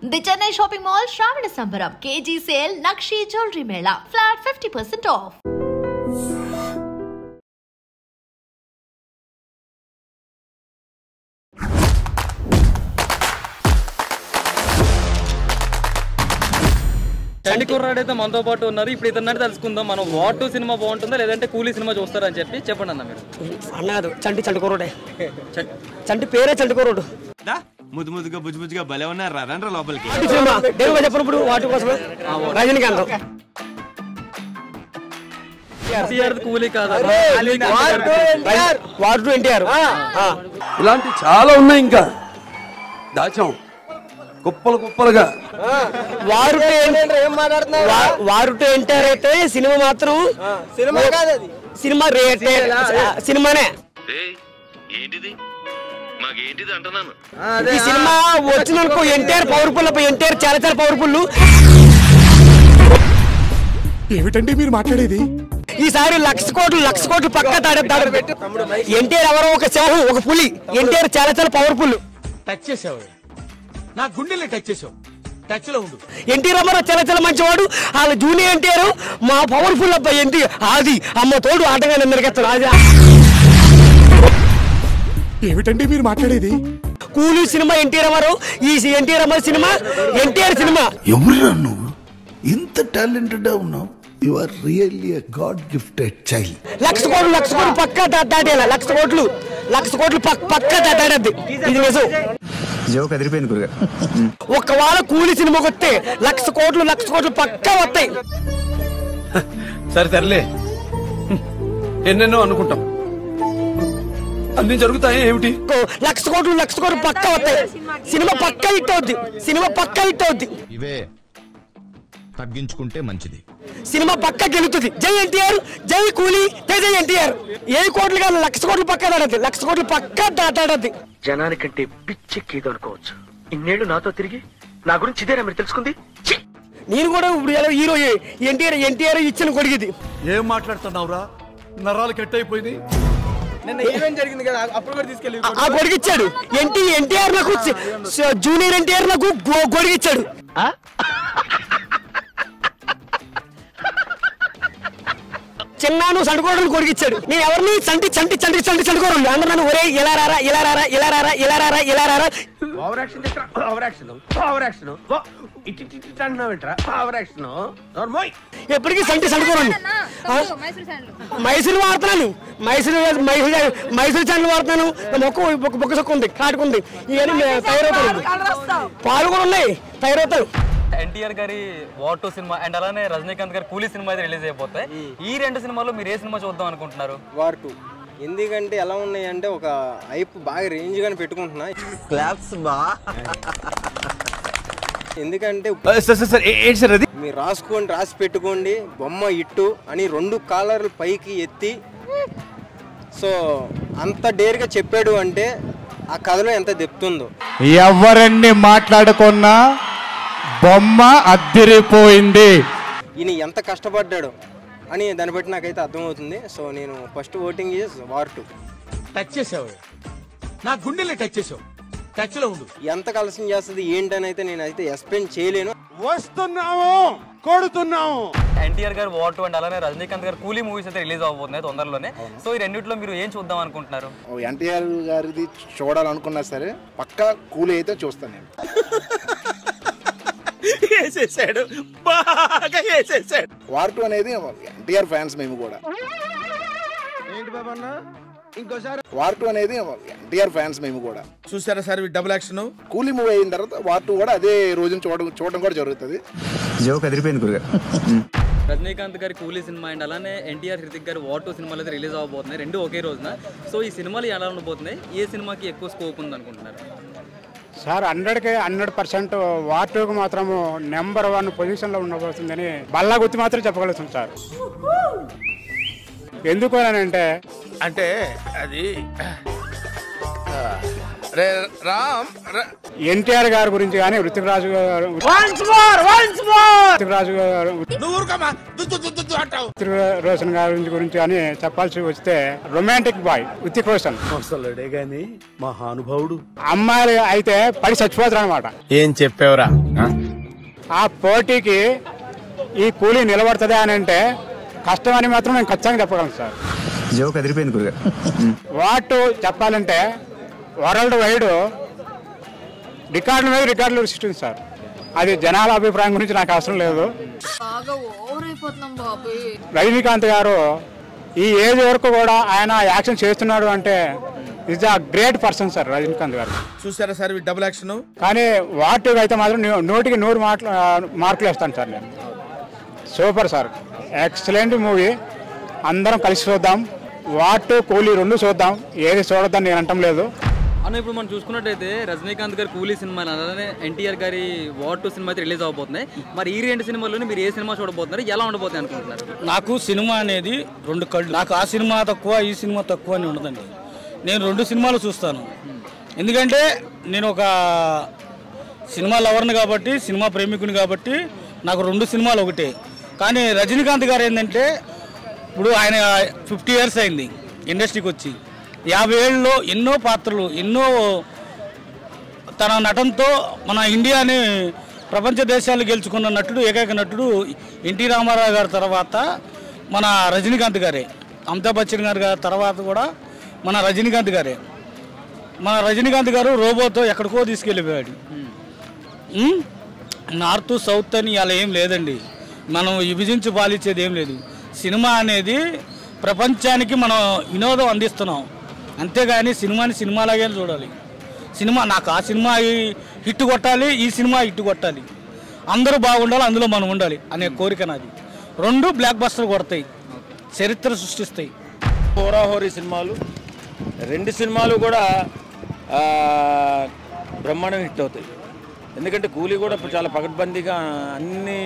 The Chennai Shopping Mall Shravana Sambaram KG Sale Nakshi Jewelry Mela Flat 50% off. చండి కుర్రాడైతే మనతో పాటు ఉన్నారు. ఇప్పుడు ఇతన్ని తెలుసుకుందాం. మనం వార్ 2 సినిమా బాగుంటుందా లేదంటే కూలీ సినిమా చూస్తారని చెప్పి చెప్పండి అన్న. మీరు అన్నారు చంటి కుర్రాడే, చంటి పేరే చంటి కుర్రాడు. ముద్దు ముద్దుగా బుజ్జు బుజ్జుగా భలే ఉన్నారు. రండ్రా లోపలికి. చెప్పినప్పుడు వాటి కోసం రజనీకాంత్ కూలీ కాదు, వార్ 2 ఎన్టీఆర్. ఇలాంటి చాలా ఉన్నాయి, ఇంకా దాచాం కుప్పలు కుప్పలుగా. వారు 2 ఎన్టీఆర్ అయితే సినిమా మాత్రం సినిమా కాదు, అది సినిమా సినిమానే. ఈ సినిమా వచ్చిననుకో ఎన్టీఆర్ పవర్ఫుల్, ఎన్టీఆర్ చాలా చాలా పవర్ఫుల్. ఏమిటండి మీరు మాట్లాడేది? ఈసారి లక్ష కోట్లు పక్క తాడెత్తాడు. ఎన్టీఆర్ ఎవరో ఒక సింహం, ఒక పులి. ఎన్టీఆర్ చాలా చాలా పవర్ఫుల్. టచ్ చేసావు, నా గుండెల్ని టచ్ చేసావు. టచ్ లో ఉండు. ఎన్టీ రామారావు చాలా చాలా మంచివాడు. వాళ్ళ జూనియర్ ఎన్టీఆర్ మా పవర్ఫుల్ అబ్బాయి. ఎన్టీ అది అమ్మ తోడు ఆటగా నిన్నరికెత్తాడు. అది ఏమిటండి మీరు మాట్లాడేది? కూలీ సినిమా ఎన్టీ రామారావు, ఈ NT Ramarao cinema NTR cinema. ఎవరురా నువ్వు? ఇంత టాలెంటెడ్ ఉన్నావు. You are really a god gifted child. Lakh కోట్లు పక్కా దాటేలా. లక్ష కోట్లు పక్కా దాటాడద్ది. ఇది నిజం. జోక్ అదిరిపోయింది గురుగా. ఒకవేళ కూలీ సినిమాకి వస్తే లక్ష కోట్లు పక్కా వస్తాయి. సరే తరలే, ఎన్నెన్నో అనుకుంటాం, అన్ని జరుగుతాయి. ఏమిటి లక్ష కోట్లు పక్కా వస్తాయి. సినిమా పక్కా హిట్ అవుద్ది. ఇవే తగ్గించుకుంటే మంచిది. సినిమా పక్కా గెలుతుంది. జై ఎన్టీఆర్, జై కూలీ, జై ఎన్టీఆర్. ఏ కోట్లు కాదు, లక్ష కోట్లు పక్కా దాడద్ది. లక్ష కోట్లు పక్కా దాటాడద్ది. జనానికంటే పిచ్చెక్కిది అనుకోవచ్చు. ఇన్నేళ్లు నాతో తిరిగి నా గురించి ఇదేనా మీరు తెలుసుకుంది? నేను కూడా ఇప్పుడు హీరో ఎన్టీఆర్ ఇచ్చిన కొడిగిది. ఏం మాట్లాడుతున్నావురా? నరాలు కట్ అయిపోయింది. ఆ గొడిగిచ్చాడు ఎన్టీఆర్. నాకు జూనియర్ ఎన్టీఆర్ నాకు గొడిగిచ్చాడు. చిన్నాను సండుకోవడానికి కొడిగిచ్చాడు. నేను ఎవరిని చండుకోవడం అందరూ నన్ను ఒరే ఇలా రారా. ఎప్పటికీ సండుకోరండి. మైసూరు వాడుతున్నాను, మైసూరు ఛానల్ వాడుతున్నాను. బొక్క సొక్క ఉంది, కాటుకుంది. ఇవన్నీ తయారవుతారు. పాలు కూడా ఉన్నాయి, తయారవుతారు. ఎన్టీఆర్ గారి వార్ 2 సినిమా అండ్ అలానే రజనీకాంత్ గారి కూలీ సినిమా అయితే రిలీజ్ అయిపోతాయి. ఈ 2 సినిమాల్లో మీరు ఏ సినిమా చూద్దాం అనుకుంటున్నారు? వార్ 2. ఎందుకంటే ఎలా ఉన్నాయి అంటే ఒక హైప్ బాగా రేంజ్ గానే పెట్టుకుంటున్నా. క్లాప్స్ బా. ఎందుకంటే అది మీరు రాసి పెట్టుకోండి బొమ్మ ఇట్టు అని 2 కాలర్లు పైకి ఎత్తి. సో అంత డేర్గా చెప్పాడు అంటే ఆ కథలో ఎంత దెప్తుందో. ఎవరన్నీ మాట్లాడుకున్నా బొమ్మ అద్దరిపోయింది. ఈయన ఎంత కష్టపడ్డాడు అని దాన్ని బట్టి నాకైతే అర్థమవుతుంది. సో నేను first voting is war 2. Touch చేసావు, నా గుండెల్ని టచ్ చేసావు. టచ్ లో ఉండు. ఎంత కలసం చేస్తుంది ఏంటని అయితే నేనైతే ఎక్స్ప్లెయిన్ చేయలేను. వస్తున్నాము, కొడుతున్నాము. ఎన్టీఆర్ గారు వార్ 2 అండ్ అలానే రజనీకాంత్ గారు కూలీ మూవీస్ అయితే రిలీజ్ అవబోతున్నాయి తొందరలోనే. సో ఈ రెండిట్లో మీరు ఏం చూద్దాం అనుకుంటున్నారు? ఎన్టీఆర్ గారిది చూడాలనుకున్నా సరే పక్కా కూలీ అయితే చూస్తాను నేను. వార్ 2 అనేది ఎన్టీఆర్ ఫ్యాన్స్ మేము కూడా. వార్ 2 అనేది ఎన్టీఆర్ ఫ్యాన్స్ మేము కూడా. చూసారా సార్ డబుల్ యాక్షన్? కూలీ మూవీ అయిన తర్వాత వార్ 2 కూడా అదే రోజున చూడడం కూడా జరుగుతుంది. జోక్ అదిరిపోయింది గురుగా. రజనీకాంత్ గారి కూలీ సినిమా అండ్ అలానే ఎన్టీఆర్ హృతిక్ గారి వార్ 2 సినిమాలు అయితే రిలీజ్ అవబోతున్నాయి, 2 ఒకే రోజున. సో ఈ సినిమాలు ఎలా ఉండబోతున్నాయి? ఏ సినిమాకి ఎక్కువ స్కోప్ ఉంది అనుకుంటున్నారు? సార్ 100% వార్ 2కి మాత్రము నెంబర్ 1 పొజిషన్లో ఉండబోతుందని బల్లా గుర్తు మాత్రం చెప్పగలుగుతుంది సార్. ఎందుకు అంటే అది ఎన్టీఆర్ గారి గురించి కానీ ఋతిక్ రాజు గారు రోషన్ గారి గురించి కానీ చెప్పాల్సి వస్తే రొమాంటిక్ బాయ్ ఋతిక్ రోషన్ అసలుడే గాని మహానుభావుడు. అమ్మాయిలు అయితే పడి చచ్చిపోతారు అనమాట. ఏం చెప్పావురా? ఆ పోటీకి ఈ కూలీ నిలబడుతుంది అని అంటే కష్టం అని మాత్రం నేను ఖచ్చితంగా చెప్పగలను సార్. జోక్ అదిరిపోయింది గురుగా. వాటు చెప్పాలంటే వరల్డ్ వైడ్ రికార్డుల మీద రికార్డులు సృష్టింది సార్. అది జనాల అభిప్రాయం గురించి నాకు అవసరం లేదు. రజనీకాంత్ గారు ఈ ఏజ్ వరకు కూడా ఆయన యాక్షన్ చేస్తున్నాడు అంటే is a great person sir Rajinikanth గారు. చూసారా సార్ డబుల్ యాక్షన్? కానీ వాటికి అయితే మాత్రం 100కి 100 మార్కులు వేస్తాను సార్ నేను. Super sir, excellent movie. అందరం కలిసి చూద్దాం. వాటు కూలీ 2 చూద్దాం, ఏది చూడొద్దని నేను అంటం లేదు అన్న. ఇప్పుడు మనం చూసుకున్నట్టయితే రజనీకాంత్ గారి కూలీ సినిమాలు అలానే ఎన్టీఆర్ గారి వార్ 2 సినిమా అయితే రిలీజ్ అవబోతున్నాయి. మరి ఈ 2 సినిమాల్లోనే మీరు ఏ సినిమా చూడబోతున్నారు, ఎలా ఉండబోతుంది అనుకుంటున్నారు? నాకు సినిమా అనేది 2 కళ్ళు. నాకు ఆ సినిమా తక్కువ ఈ సినిమా తక్కువ అని ఉండదండి. నేను 2 సినిమాలు చూస్తాను. ఎందుకంటే నేను ఒక సినిమా లవర్ని కాబట్టి, సినిమా ప్రేమికుని కాబట్టి నాకు 2 సినిమాలు ఒకటే. కానీ రజనీకాంత్ గారు ఏంటంటే ఇప్పుడు ఆయన 50 years అయింది ఇండస్ట్రీకి వచ్చి. 50 ఏళ్ళలో ఎన్నో పాత్రలు, ఎన్నో తన నటనతో మన ఇండియాని ప్రపంచ దేశాలు గెలుచుకున్న నటుడు, ఏకైక నటుడు ఎన్టీ రామారావు గారి తర్వాత మన రజనీకాంత్ గారే. అమితాబ్ బచ్చన్ గారి తర్వాత కూడా మన రజనీకాంత్ గారే. మన రజనీకాంత్ గారు రోబోతో ఎక్కడికో తీసుకెళ్ళిపోయాడు. నార్త్ సౌత్ అని అలా ఏం లేదండి. మనం విభజించి పాలించేది ఏం లేదు. సినిమా అనేది ప్రపంచానికి మనం వినోదం అందిస్తున్నాం, అంతేగాని సినిమాని సినిమాలాగే చూడాలి. సినిమా నాకు ఆ సినిమా హిట్ కొట్టాలి, ఈ సినిమా హిట్ కొట్టాలి, అందరూ బాగుండాలి, అందులో మనం ఉండాలి అనే కోరిక నాది. 2 బ్లాక్ బస్టర్ కొడతాయి, చరిత్ర సృష్టిస్తాయి. హోరాహోరీ సినిమాలు 2 సినిమాలు కూడా బ్రహ్మాండం హిట్ అవుతాయి. ఎందుకంటే కూలీ కూడా చాలా పకడ్బందీగా అన్ని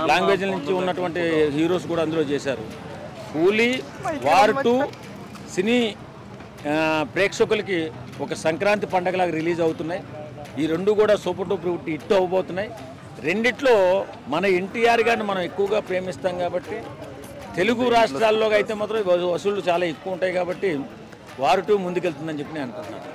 లాంగ్వేజ్ల నుంచి ఉన్నటువంటి హీరోస్ కూడా అందులో చేశారు. కూలీ, వార్ 2 సినీ ప్రేక్షకులకి ఒక సంక్రాంతి పండగలాగా రిలీజ్ అవుతున్నాయి. ఈ 2 కూడా సూపర్ డూపర్ హిట్ అవ్వబోతున్నాయి. రెండిట్లో మన ఎన్టీఆర్ గారిని మనం ఎక్కువగా ప్రేమిస్తాం కాబట్టి, తెలుగు రాష్ట్రాల్లో అయితే మాత్రం వసూళ్లు చాలా ఎక్కువ ఉంటాయి కాబట్టి వార్ 2 ముందుకెళ్తుందని చెప్పి నేను అనుకుంటున్నాను.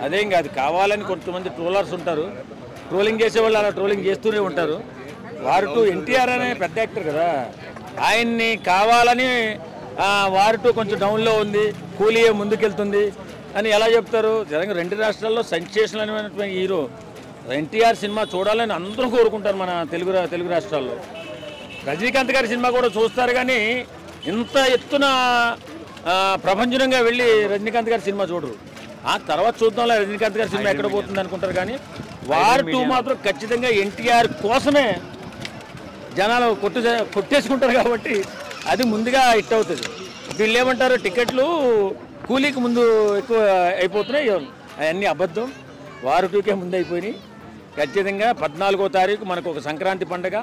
అదేం కాదు, కావాలని కొంతమంది ట్రోలర్స్ ఉంటారు, ట్రోలింగ్ చేసేవాళ్ళు అలా ట్రోలింగ్ చేస్తూనే ఉంటారు. వార్ 2 ఎన్టీఆర్ అనే పెద్ద యాక్టర్ కదా, ఆయన్ని కావాలని వార్ 2 కొంచెం డౌన్లో ఉంది, కూలీయే ముందుకెళ్తుంది అని ఎలా చెప్తారు? జరంగా 2 రాష్ట్రాల్లో సెన్సేషనల్ అయినటువంటి హీరో ఎన్టీఆర్ సినిమా చూడాలని అందరూ కోరుకుంటారు మన తెలుగు రాష్ట్రాల్లో. రజనీకాంత్ గారి సినిమా కూడా చూస్తారు, కానీ ఇంత ఎత్తున ప్రపంచంగా వెళ్ళి రజనీకాంత్ గారి సినిమా చూడరు. ఆ తర్వాత చూద్దాంలో రజనీకాంత్ గారి సినిమా ఎక్కడ పోతుంది అనుకుంటారు. కానీ వార్ 2 మాత్రం ఖచ్చితంగా ఎన్టీఆర్ కోసమే జనాలు కొట్టేసుకుంటారు కాబట్టి అది ముందుగా హిట్ అవుతుంది. వీళ్ళు ఏమంటారు, టికెట్లు కూలీకి ముందు ఎక్కువ అయిపోతున్నాయి, అవన్నీ అబద్ధం. వార్ 2కే ముందు అయిపోయినాయి. ఖచ్చితంగా 14వ తారీఖు మనకు ఒక సంక్రాంతి పండుగ,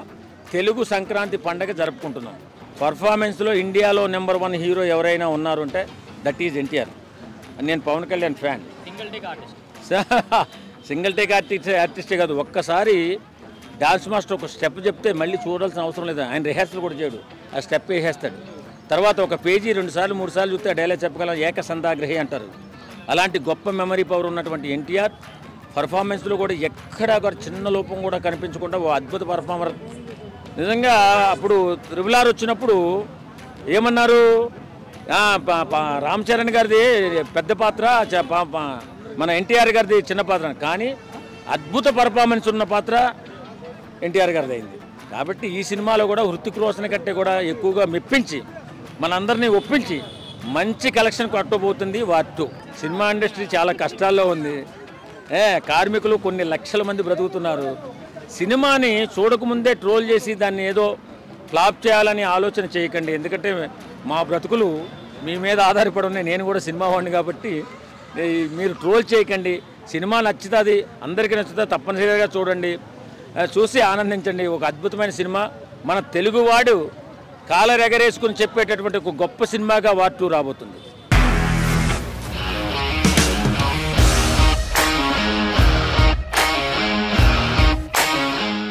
తెలుగు సంక్రాంతి పండుగ జరుపుకుంటున్నాం. పర్ఫార్మెన్స్లో ఇండియాలో నెంబర్ 1 హీరో ఎవరైనా ఉన్నారు అంటే దట్ ఈజ్ ఎన్టీఆర్. నేను Pawan Kalyan fan. Single take ఆర్టిస్టే కాదు, ఒక్కసారి డాన్స్ మాస్టర్ ఒక స్టెప్ చెప్తే మళ్ళీ చూడాల్సిన అవసరం లేదు. ఆయన రిహార్సల్ కూడా చేయడు, ఆ స్టెప్ వేసేస్తాడు. తర్వాత ఒక పేజీ 2 సార్లు 3 సార్లు చూస్తే డైలాగ్ చెప్పగలం, ఏకసంధాగ్రహి అంటారు. అలాంటి గొప్ప మెమరీ పవర్ ఉన్నటువంటి ఎన్టీఆర్ పర్ఫార్మెన్స్లో కూడా ఎక్కడా ఒక చిన్న లోపం కూడా కనిపించకుండా ఓ అద్భుత పర్ఫార్మర్. నిజంగా అప్పుడు RRR వచ్చినప్పుడు ఏమన్నారు, రామ్ చరణ్ గారిది పెద్ద పాత్ర, మన ఎన్టీఆర్ గారిది చిన్న పాత్ర, కానీ అద్భుత పర్ఫార్మెన్స్ ఉన్న పాత్ర ఎన్టీఆర్ గారిది అయింది. కాబట్టి ఈ సినిమాలో కూడా హృతిక్ రోషన్ కంటే కూడా ఎక్కువగా మెప్పించి మనందరినీ ఒప్పించి మంచి కలెక్షన్ కొట్టబోతుంది వార్ 2. సినిమా ఇండస్ట్రీ చాలా కష్టాల్లో ఉంది. కార్మికులు కొన్ని లక్షల మంది బ్రతుకుతున్నారు. సినిమాని చూడకముందే ట్రోల్ చేసి దాన్ని ఏదో ఫ్లాప్ చేయాలని ఆలోచన చేయకండి. ఎందుకంటే మా బ్రతుకులు మీ మీద ఆధారపడి ఉన్నాయి. నేను కూడా సినిమా వాడిని కాబట్టి మీరు ట్రోల్ చేయకండి. సినిమా నచ్చుతుంది, అందరికీ నచ్చుతుంది, తప్పనిసరిగా చూడండి, చూసి ఆనందించండి. ఒక అద్భుతమైన సినిమా. మన తెలుగువాడు కాలర్ ఎగరేసుకుని చెప్పేటటువంటి ఒక గొప్ప సినిమాగా వార్ 2 రాబోతుంది.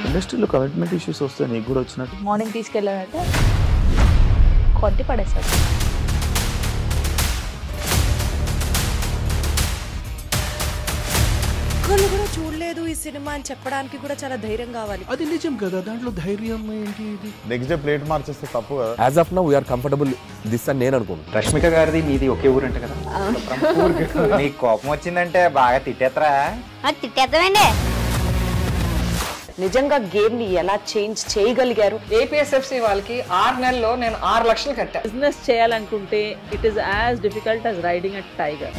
ఇండస్ట్రీలో కమిట్మెంట్ ఇష్యూస్ వస్తే నీకు కూడా వచ్చినట్టు మార్నింగ్ తీసుకెళ్ళానంటే కొట్టి పడేస్తాడు. ఒక్కళ్ళు కూడా చూడలేదు ఈ సినిమా అని చెప్పడానికి కూడా చాలా ధైర్యం కావాలి. అది నిజం కదా, దాంట్లో ధైర్యం ఏంటి? ఇది నెక్స్ట్ డే ప్లేట్ మార్చేస్తే తప్పు కదా. As of now we are comfortable this అని నేను అనుకుంటున్నాను. రష్మిక గారిది మీది ఒకే ఊరు అంటే కదా. మీకు కోపం వచ్చిందంటే బాగా తిట్టేత్తరా? తిట్టేద్దామండి. నిజంగా గేమ్ ని ఎలా చేంజ్ చేయగలిగారు? ఏపీఎస్ఎఫ్సి వాళ్ళకి 6 నెలల్లో నేను 6 లక్షలు కట్టా. బిజినెస్ చేయాలనుకుంటే it is as difficult as riding a tiger.